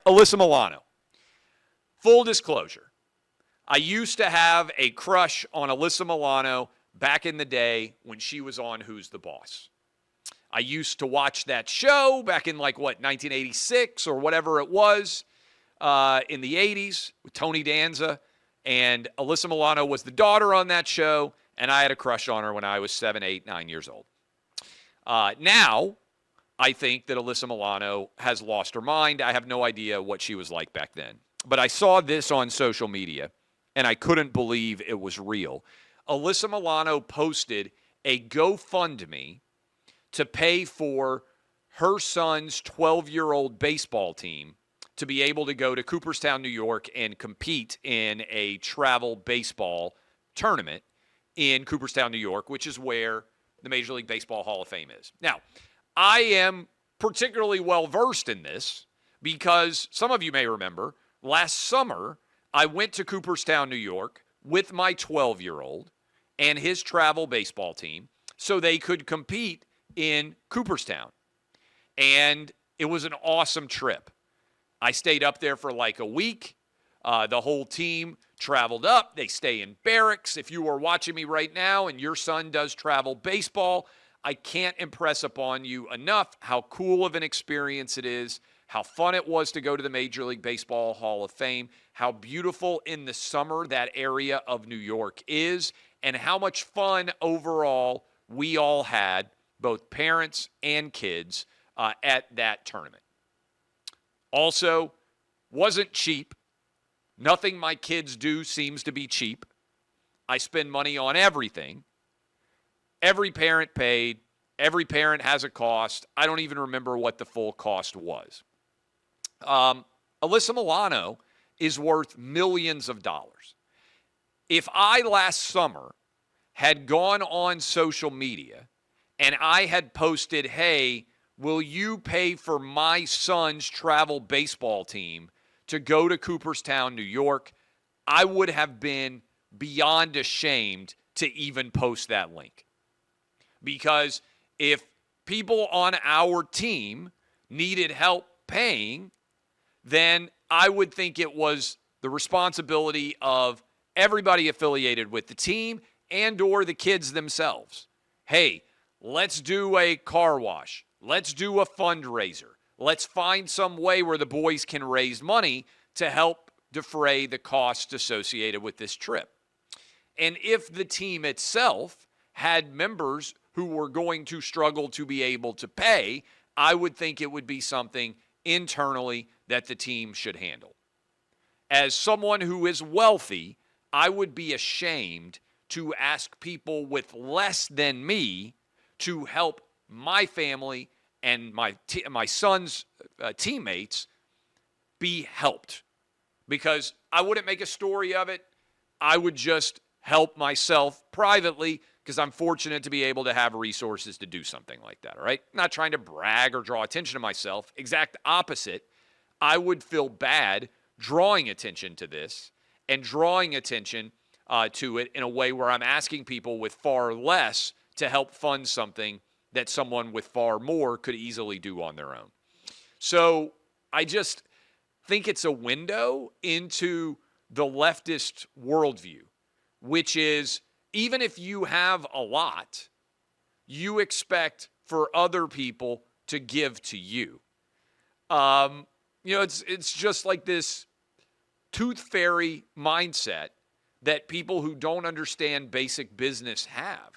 Alyssa Milano. Full disclosure, I used to have a crush on Alyssa Milano back in the day when she was on Who's the Boss. I used to watch that show back in 1986 or whatever it was in the 80s with Tony Danza. And Alyssa Milano was the daughter on that show, and I had a crush on her when I was 7, 8, 9 years old. Now, I think that Alyssa Milano has lost her mind. I have no idea what she was like back then. But I saw this on social media, and I couldn't believe it was real. Alyssa Milano posted a GoFundMe to pay for her son's 12-year-old baseball team to be able to go to Cooperstown, New York, and compete in a travel baseball tournament in Cooperstown, New York, which is where the Major League Baseball Hall of Fame is. Now, I am particularly well-versed in this because some of you may remember last summer I went to Cooperstown, New York with my 12-year-old and his travel baseball team so they could compete in Cooperstown. And it was an awesome trip. I stayed up there for like a week. The whole team traveled up. They stay in barracks. If you are watching me right now and your son does travel baseball, I can't impress upon you enough how cool of an experience it is, how fun it was to go to the Major League Baseball Hall of Fame, how beautiful in the summer that area of New York is, and how much fun overall we all had, both parents and kids, at that tournament. Also, wasn't cheap. Nothing my kids do seems to be cheap. I spend money on everything. Every parent paid. Every parent has a cost. I don't even remember what the full cost was. Alyssa Milano is worth millions of dollars. If I last summer had gone on social media and I had posted, hey, will you pay for my son's travel baseball team to go to Cooperstown, New York, I would have been beyond ashamed to even post that link. Because if people on our team needed help paying, then I would think it was the responsibility of everybody affiliated with the team and or the kids themselves. Hey, let's do a car wash. Let's do a fundraiser. Let's find some way where the boys can raise money to help defray the costs associated with this trip. And if the team itself had members who were going to struggle to be able to pay, I would think it would be something internally that the team should handle. As someone who is wealthy, I would be ashamed to ask people with less than me to help my family and my son's teammates be helped. Because I wouldn't make a story of it. I would just help myself privately because I'm fortunate to be able to have resources to do something like that, all right? Not trying to brag or draw attention to myself. Exact opposite. I would feel bad drawing attention to this and drawing attention to it in a way where I'm asking people with far less to help fund something that someone with far more could easily do on their own. So I just think it's a window into the leftist worldview, which is even if you have a lot, you expect for other people to give to you. It's just like this tooth fairy mindset that people who don't understand basic business have.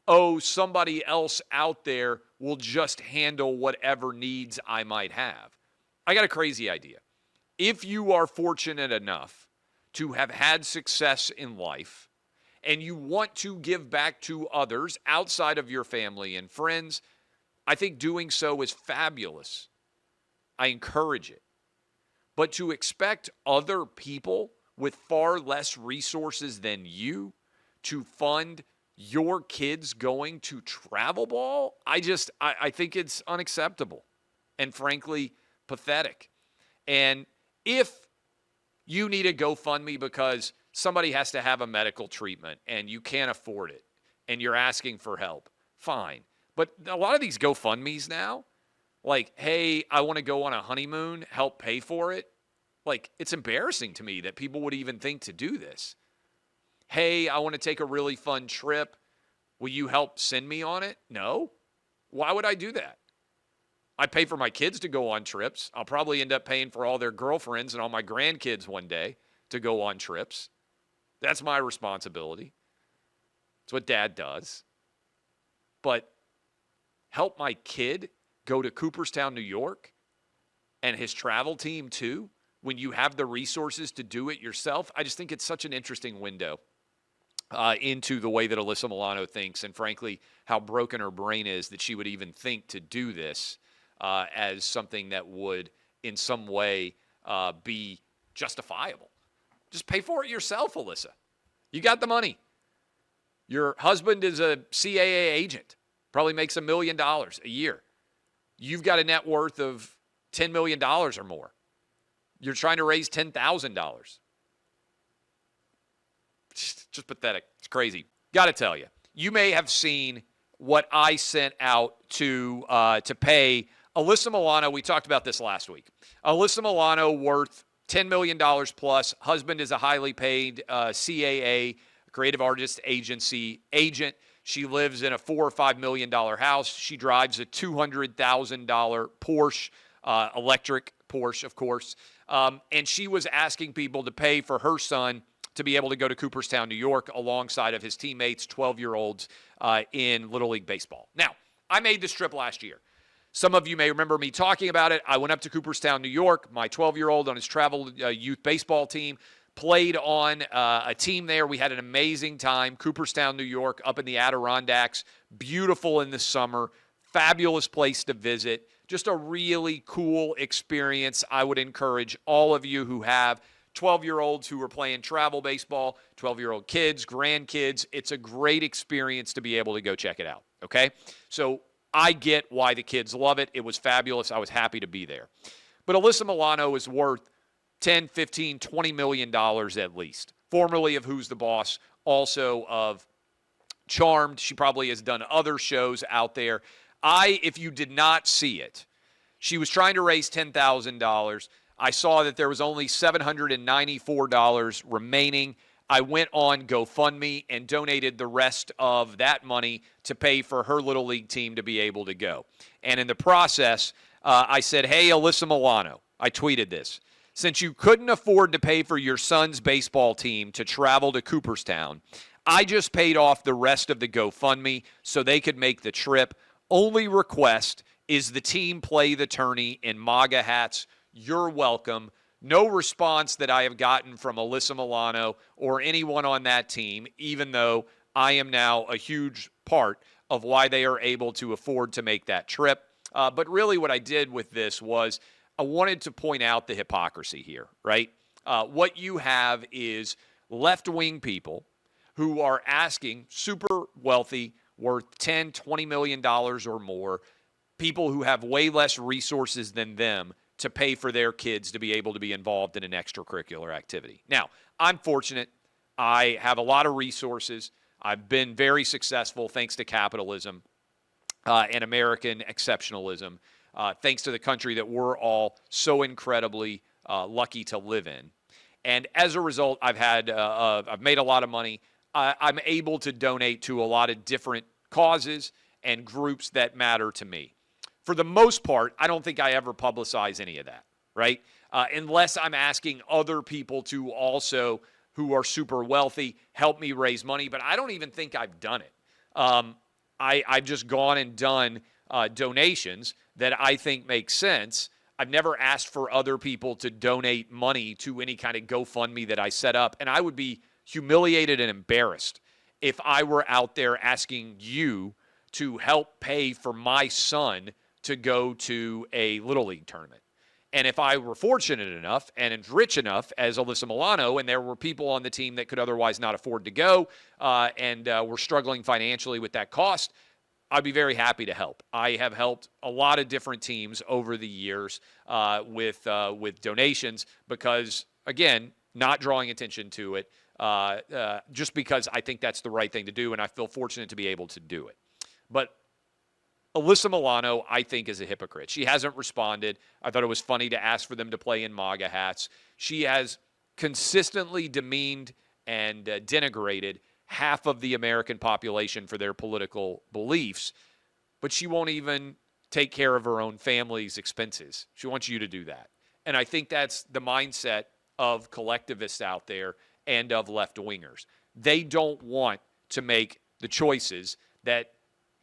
Oh, somebody else out there will just handle whatever needs I might have. I got a crazy idea. If you are fortunate enough to have had success in life and you want to give back to others outside of your family and friends, I think doing so is fabulous. I encourage it. But to expect other people with far less resources than you to fund your kids going to travel ball, I think it's unacceptable and frankly pathetic. And if you need a GoFundMe because somebody has to have a medical treatment and you can't afford it and you're asking for help, fine. But a lot of these GoFundMes now, like, hey, I want to go on a honeymoon, help pay for it. Like, it's embarrassing to me that people would even think to do this. Hey, I want to take a really fun trip. Will you help send me on it? No. Why would I do that? I pay for my kids to go on trips. I'll probably end up paying for all their girlfriends and all my grandkids one day to go on trips. That's my responsibility. It's what dad does. But help my kid go to Cooperstown, New York, and his travel team too, when you have the resources to do it yourself. I just think it's such an interesting window into the way that Alyssa Milano thinks, and frankly, how broken her brain is that she would even think to do this as something that would in some way be justifiable. Just pay for it yourself, Alyssa. You got the money. Your husband is a CAA agent, probably makes $1 million a year. You've got a net worth of $10 million or more. You're trying to raise $10,000. Just pathetic. It's crazy. Got to tell you, you may have seen what I sent out to pay Alyssa Milano. We talked about this last week. Alyssa Milano worth $10 million plus. Husband is a highly paid CAA, creative artist agency agent. She lives in a $4 or $5 million house. She drives a $200,000 Porsche, electric Porsche, of course. And she was asking people to pay for her son to be able to go to Cooperstown, New York, alongside of his teammates, 12-year-olds, in Little League Baseball. Now, I made this trip last year. Some of you may remember me talking about it. I went up to Cooperstown, New York. My 12-year-old on his travel youth baseball team played on a team there. We had an amazing time. Cooperstown, New York, up in the Adirondacks. Beautiful in the summer. Fabulous place to visit. Just a really cool experience. I would encourage all of you who have 12-year-olds who are playing travel baseball, 12-year-old kids, grandkids. It's a great experience to be able to go check it out, okay? So I get why the kids love it. It was fabulous. I was happy to be there. But Alyssa Milano is worth $10, $15, $20 million at least. Formerly of Who's the Boss, also of Charmed. She probably has done other shows out there. If you did not see it, she was trying to raise $10,000. I saw that there was only $794 remaining. I went on GoFundMe and donated the rest of that money to pay for her Little League team to be able to go. And in the process, I said, hey, Alyssa Milano, I tweeted this. Since you couldn't afford to pay for your son's baseball team to travel to Cooperstown, I just paid off the rest of the GoFundMe so they could make the trip. Only request is the team play the tourney in MAGA hats. You're welcome. No response that I have gotten from Alyssa Milano or anyone on that team, even though I am now a huge part of why they are able to afford to make that trip. But really what I did with this was I wanted to point out the hypocrisy here, right? What you have is left-wing people who are asking super wealthy, worth $10, $20 million or more, people who have way less resources than them to pay for their kids to be able to be involved in an extracurricular activity. Now, I'm fortunate. I have a lot of resources. I've been very successful thanks to capitalism and American exceptionalism, thanks to the country that we're all so incredibly lucky to live in. And as a result, I've made a lot of money. I'm able to donate to a lot of different causes and groups that matter to me. For the most part, I don't think I ever publicize any of that, right? Unless I'm asking other people to also, who are super wealthy, help me raise money. But I don't even think I've done it. I've just gone and done donations that I think make sense. I've never asked for other people to donate money to any kind of GoFundMe that I set up. And I would be humiliated and embarrassed if I were out there asking you to help pay for my son to go to a Little League tournament. And if I were fortunate enough and rich enough as Alyssa Milano, and there were people on the team that could otherwise not afford to go and were struggling financially with that cost, I'd be very happy to help. I have helped a lot of different teams over the years with donations because, again, not drawing attention to it, just because I think that's the right thing to do, and I feel fortunate to be able to do it. But Alyssa Milano, I think, is a hypocrite. She hasn't responded. I thought it was funny to ask for them to play in MAGA hats. She has consistently demeaned and denigrated half of the American population for their political beliefs, but she won't even take care of her own family's expenses. She wants you to do that. And I think that's the mindset of collectivists out there and of left-wingers. They don't want to make the choices that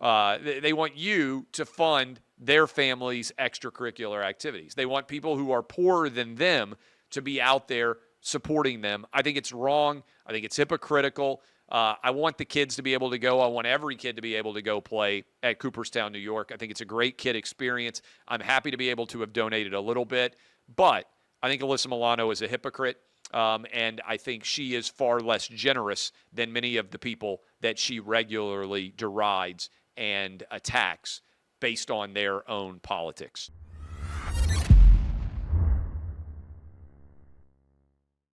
they want you to fund their family's extracurricular activities. They want people who are poorer than them to be out there supporting them. I think it's wrong. I think it's hypocritical. I want the kids to be able to go. I want every kid to be able to go play at Cooperstown, New York. I think it's a great kid experience. I'm happy to be able to have donated a little bit, but I think Alyssa Milano is a hypocrite, and I think she is far less generous than many of the people that she regularly derides and attacks based on their own politics.